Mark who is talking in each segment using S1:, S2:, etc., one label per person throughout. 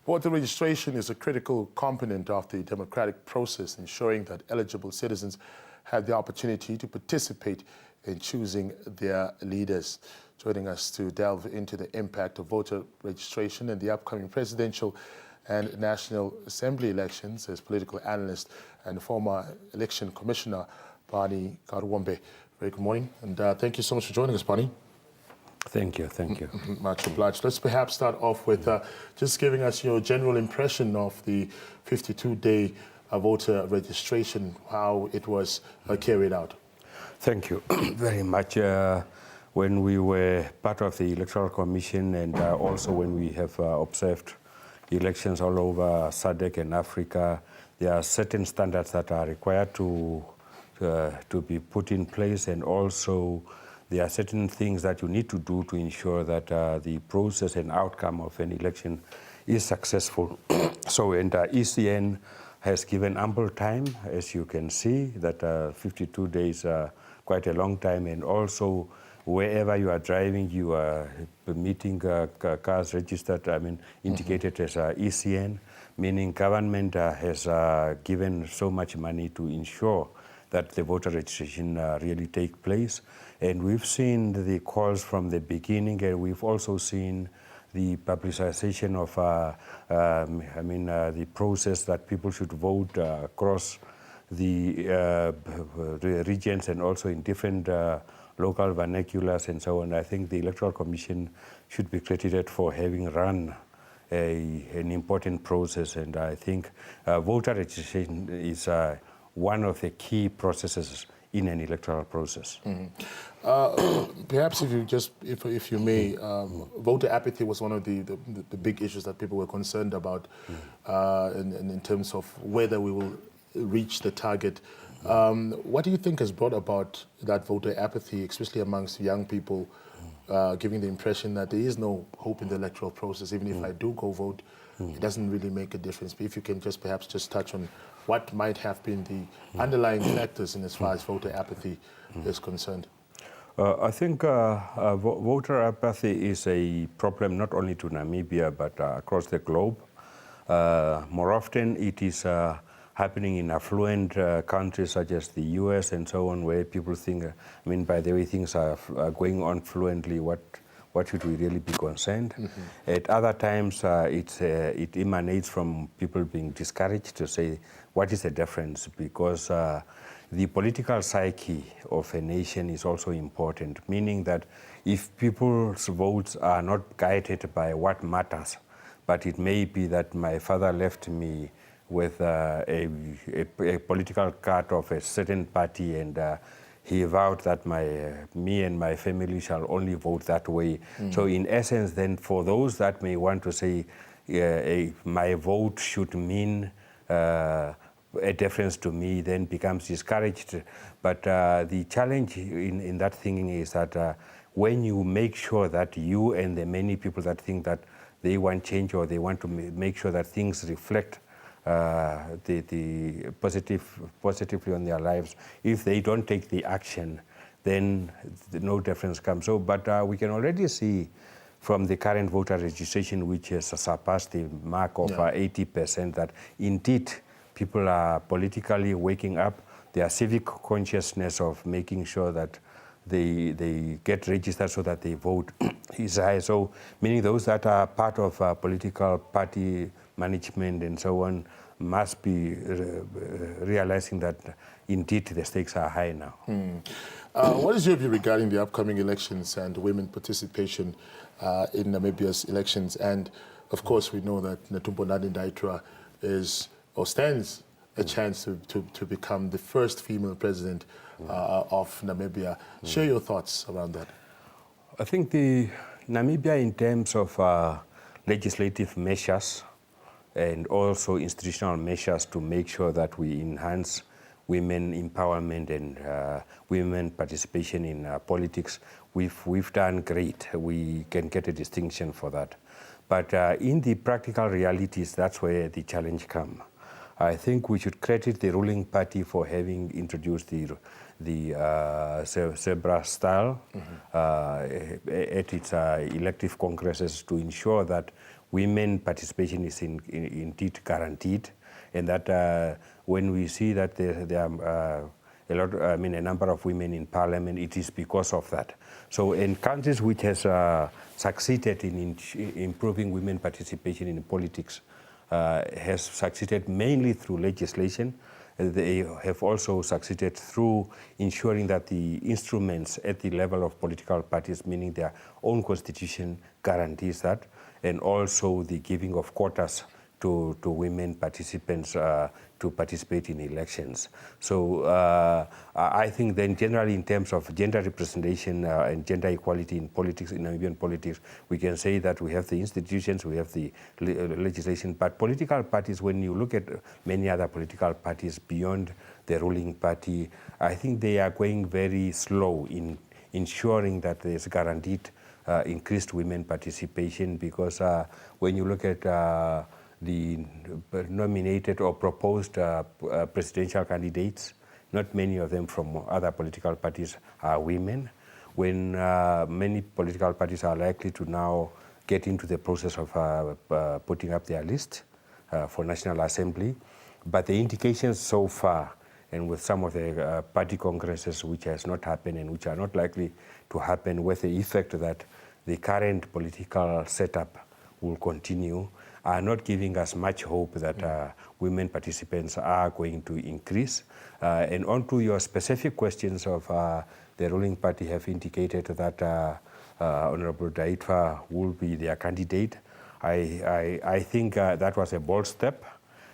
S1: Voter registration is a critical component of the democratic process, ensuring that eligible citizens have the opportunity to participate in choosing their leaders. Joining us to delve into the impact of voter registration in the upcoming presidential and National Assembly elections is political analyst and former election commissioner Barney Karuuombe. Very good morning, and thank you so much for joining us, Barney.
S2: Thank you.
S1: Much obliged. Let's perhaps start off with just giving us your general impression of the 52-day voter registration, how it was carried out.
S2: Thank you very much. When we were part of the Electoral Commission and also when we have observed elections all over SADC and Africa, there are certain standards that are required to be put in place, and also there are certain things that you need to do to ensure that the process and outcome of an election is successful. So, and ECN has given ample time, as you can see, that 52 days are quite a long time, and also wherever you are driving, you are meeting cars registered, indicated as ECN, meaning government has given so much money to ensure that the voter registration really take place. And we've seen the calls from the beginning, and we've also seen the publicization of the process that people should vote across the regions and also in different local vernaculars and so on. I think the Electoral Commission should be credited for having run an important process, and I think voter registration is one of the key processes in an electoral process.
S1: Perhaps if you may, voter apathy was one of the big issues that people were concerned about in terms of whether we will reach the target. What do you think has brought about that voter apathy, especially amongst young people, giving the impression that there is no hope in the electoral process? Even if I do go vote, it doesn't really make a difference. But if you can perhaps touch on what might have been the underlying factors in as far as voter apathy is concerned.
S2: I think voter apathy is a problem not only to Namibia but across the globe. More often it is happening in affluent countries such as the US and so on, where people think, by the way things are going on fluently, what should we really be concerned? At other times, it emanates from people being discouraged to say, what is the difference? Because the political psyche of a nation is also important, meaning that if people's votes are not guided by what matters, but it may be that my father left me with a political card of a certain party, and he vowed that me and my family shall only vote that way. So in essence, then, for those that may want to say my vote should mean a difference to me, then becomes discouraged. But the challenge in that thinking is that when you make sure that you and the many people that think that they want change, or they want to make sure that things reflect the positively on their lives, if they don't take the action, then no difference comes. So, but we can already see from the current voter registration, which has surpassed the mark of 80%, that indeed people are politically waking up. Their civic consciousness of making sure that they get registered so that they vote is high. So, meaning those that are part of political party management and so on must be realizing that indeed the stakes are high now.
S1: What is your view regarding the upcoming elections and women participation in Namibia's elections? And of course, we know that Netumbo Nandi-Ndaitwah stands a chance to become the first female president of Namibia. Share your thoughts around that.
S2: I think Namibia, in terms of legislative measures and also institutional measures to make sure that we enhance women empowerment and women participation in politics, we've done great. We can get a distinction for that. But in the practical realities, that's where the challenge comes. I think we should credit the ruling party for having introduced the zebra style at its elective congresses to ensure that women participation is indeed guaranteed, and that when we see that there are a number of women in parliament, it is because of that. So in countries which has succeeded in improving women participation in politics, has succeeded mainly through legislation. They have also succeeded through ensuring that the instruments at the level of political parties, meaning their own constitution, guarantees that, and also the giving of quotas to women participants to participate in elections. So I think then generally in terms of gender representation and gender equality in politics, in Namibian politics, we can say that we have the institutions, we have the legislation, but political parties, when you look at many other political parties beyond the ruling party, I think they are going very slow in ensuring that there's guaranteed increased women participation, because when you look at the nominated or proposed presidential candidates, not many of them from other political parties are women. When many political parties are likely to now get into the process of putting up their list for National Assembly, but the indications so far, and with some of the party congresses which has not happened and which are not likely to happen, with the effect that the current political setup will continue, are not giving us much hope that women participants are going to increase. And on to your specific questions of the ruling party have indicated that Honorable Daitwa will be their candidate. I think that was a bold step.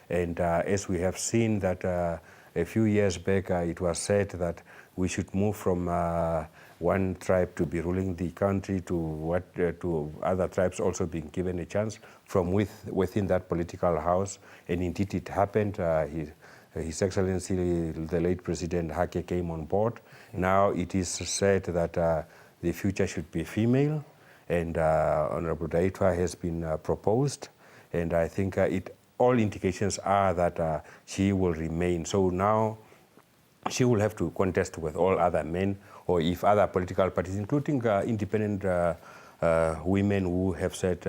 S2: And as we have seen that a few years back, it was said that we should move from one tribe to be ruling the country to other tribes also being given a chance from within that political house, and indeed it happened. His Excellency, the late President Hake, came on board. Now it is said that the future should be female, and Honorable Daitwa has been proposed, and I think all indications are that she will remain. So now she will have to contest with all other men, or if other political parties, including independent women who have said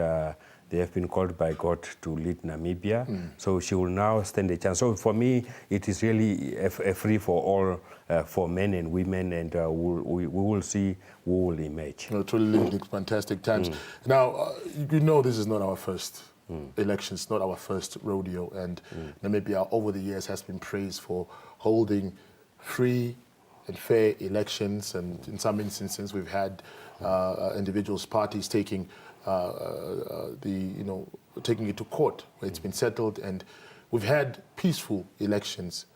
S2: they have been called by God to lead Namibia. So she will now stand a chance. So for me, it is really a free for all, for men and women, and we will see who will emerge.
S1: Truly living fantastic times. Now, you know this is not our first elections, not our first rodeo, and Namibia over the years has been praised for holding free and fair elections, and in some instances we've had individuals, parties taking taking it to court where it's been settled, and we've had peaceful elections,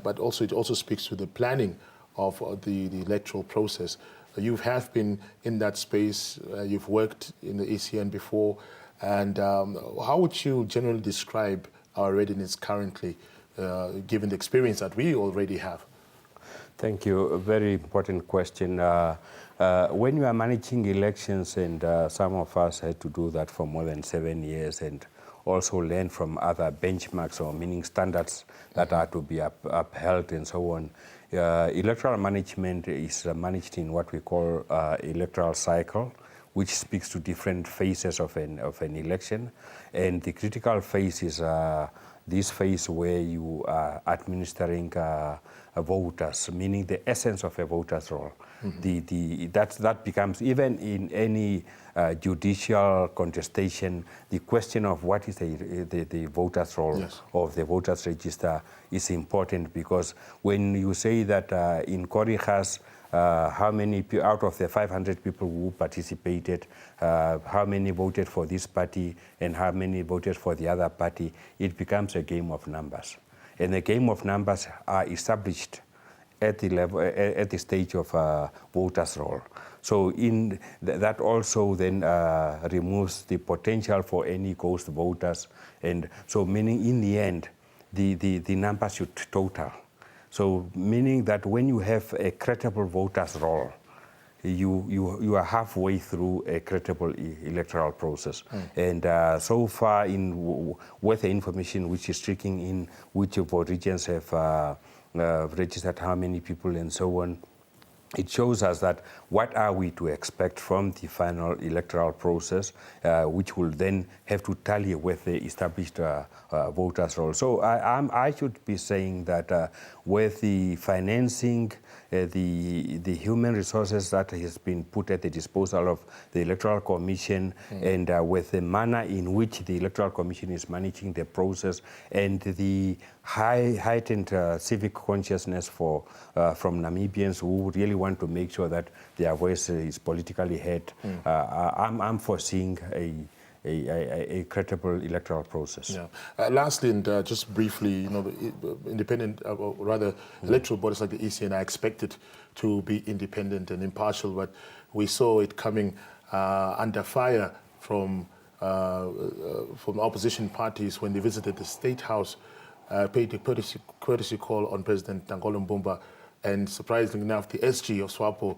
S1: but also it also speaks to the planning of the electoral process. You have been in that space, you've worked in the ACN before, and how would you generally describe our readiness currently, given the experience that we already have?
S2: Thank you. A very important question. When you are managing elections, and some of us had to do that for more than 7 years, and also learn from other benchmarks, or meaning standards that are to be upheld and so on. Electoral management is managed in what we call electoral cycle, which speaks to different phases of an election. And the critical phase is this phase where you are administering voters, meaning the essence of a voter's role. That becomes, even in any judicial contestation, the question of what is the voter's role of the voters register is important, because when you say that in Korihas, how many out of the 500 people who participated, how many voted for this party and how many voted for the other party, it becomes a game of numbers. And the game of numbers are established at the level, at the stage of voters' roll. So that also then removes the potential for any ghost voters, and so meaning in the end, the numbers should total. So meaning that when you have a credible voters roll, you are halfway through a credible electoral process. And so far, with the information which is tricking in, which of our regions have registered how many people and so on, it shows us that what are we to expect from the final electoral process, which will then have to tally with the established voters' roll. So I should be saying that with the financing, the human resources that has been put at the disposal of the Electoral Commission, and with the manner in which the Electoral Commission is managing the process, and the heightened civic consciousness from Namibians who really want to make sure that their voice is politically heard, I'm foreseeing a credible electoral process.
S1: Yeah. Lastly, and just briefly, the independent, or rather electoral bodies like the ECN are expected to be independent and impartial, but we saw it coming under fire from opposition parties when they visited the State House, paid a courtesy call on President Dangolo Mbumba, and surprisingly enough, the SG of SWAPO,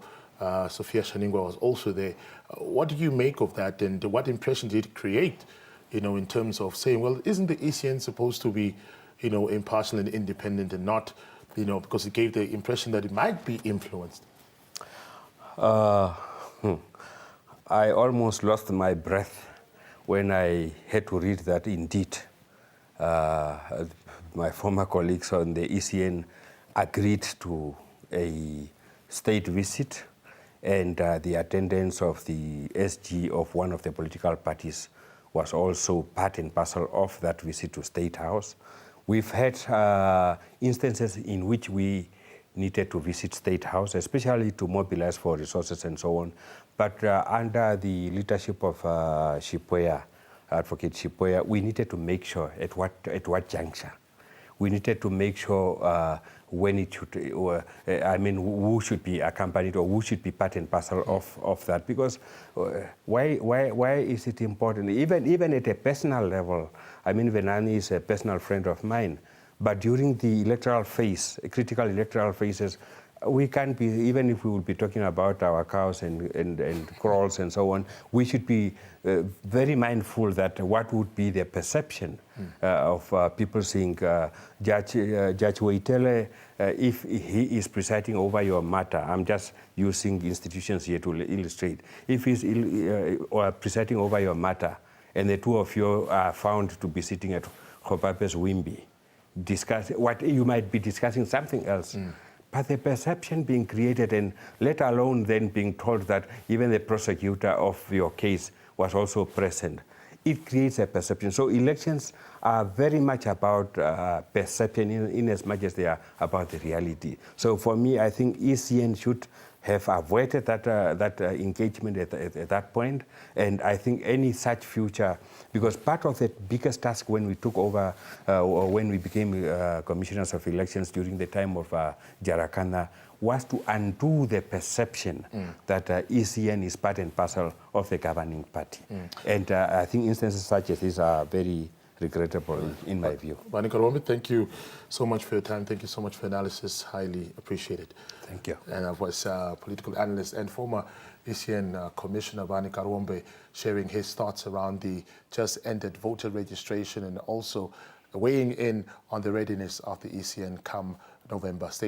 S1: Sophia Shaningwa, was also there. What do you make of that, and what impression did it create, in terms of saying, well, isn't the ECN supposed to be, impartial and independent, and not, because it gave the impression that it might be influenced?
S2: I almost lost my breath when I had to read that indeed my former colleagues on the ECN agreed to a state visit, and the attendance of the SG of one of the political parties was also part and parcel of that visit to State House. We've had instances in which we needed to visit State House, especially to mobilize for resources and so on. But under the leadership of Advocate Shipoya, we needed to make sure at what juncture. We needed to make sure when it should, who should be accompanied, or who should be part and parcel of that. Because why is it important? Even at a personal level, Venani is a personal friend of mine, but during the electoral phase, critical electoral phases, we can't be, even if we will be talking about our cows and crawls and so on, we should be very mindful that what would be the perception of people seeing Judge Waitele, if he is presiding over your matter. I'm just using institutions here to illustrate. If he's presiding over your matter, and the two of you are found to be sitting at Khopape's Wimbi, you might be discussing something else. But the perception being created, and let alone then being told that even the prosecutor of your case was also present, it creates a perception. So elections are very much about perception in as much as they are about the reality. So for me, I think ECN should have avoided that engagement at that point. And I think any such future, because part of the biggest task when we took over, or when we became commissioners of elections during the time of Jarakana, was to undo the perception that ECN is part and parcel of the governing party. And I think instances such as these are very regrettable in my view.
S1: Barney Karuuombe, thank you so much for your time. Thank you so much for analysis. Highly appreciated.
S2: Thank you.
S1: And I was political analyst and former ECN Commissioner Barney Karuuombe sharing his thoughts around the just ended voter registration, and also weighing in on the readiness of the ECN come November. Stay